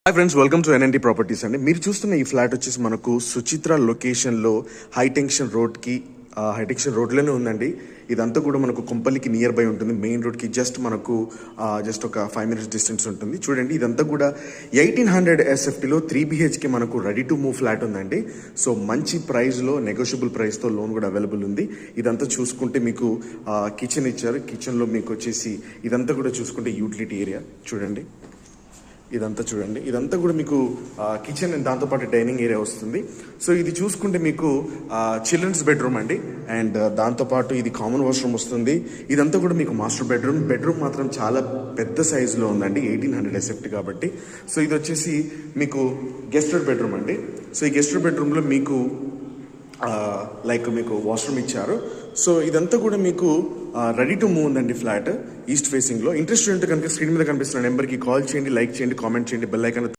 Hi friends, welcome to NNT properties అండి. మీరు చూస్తున్న ఈ ఫ్లాట్ వచ్చేసి మనకు సుచిత్ర లొకేషన్లో హైటెన్షన్ రోడ్లోనే ఉందండి. ఇదంతా కూడా మనకు కుంపల్లికి నియర్ బై ఉంటుంది. మెయిన్ రోడ్కి జస్ట్ ఒక 5 minutes డిస్టెన్స్ ఉంటుంది. చూడండి, ఇదంతా కూడా 1800 SFTలో 3 BHK మనకు రెడీ టు మూవ్ ఫ్లాట్ ఉందండి. సో మంచి ప్రైస్లో, నెగోషియబుల్ ప్రైస్తో లోన్ కూడా అవైలబుల్ ఉంది. ఇదంతా చూసుకుంటే మీకు కిచెన్ ఇచ్చారు. కిచెన్లో మీకు వచ్చేసి ఇదంతా కూడా చూసుకుంటే యూటిలిటీ ఏరియా చూడండి. ఇదంతా కూడా మీకు కిచెన్ అండ్ దాంతోపాటు డైనింగ్ ఏరియా వస్తుంది. సో ఇది చూసుకుంటే మీకు చిల్డ్రన్స్ బెడ్రూమ్ అండి, అండ్ దాంతోపాటు ఇది కామన్ వాష్రూమ్ వస్తుంది. ఇదంతా కూడా మీకు మాస్టర్ బెడ్రూమ్ మాత్రం చాలా పెద్ద సైజులో ఉందండి, 1800 SFT కాబట్టి. సో ఇది వచ్చేసి మీకు గెస్టెడ్ బెడ్రూమ్ అండి. సో ఈ గెస్టెడ్ బెడ్రూమ్లో మీకు మీకు వాష్రూమ్ ఇచ్చారు. సో ఇదంతా కూడా మీకు రెడీ టు మూవ్ ఉందండి ఫ్లాట్, ఈస్ట్ ఫేసింగ్లో. ఇంట్రెస్ట్ ఉంటే కనుక స్క్రీన్ మీద కనిపిస్తున్న నెంబర్కి కాల్ చేయండి, లైక్ చేయండి, కామెంట్ చేయండి, బెల్ ఐకాన్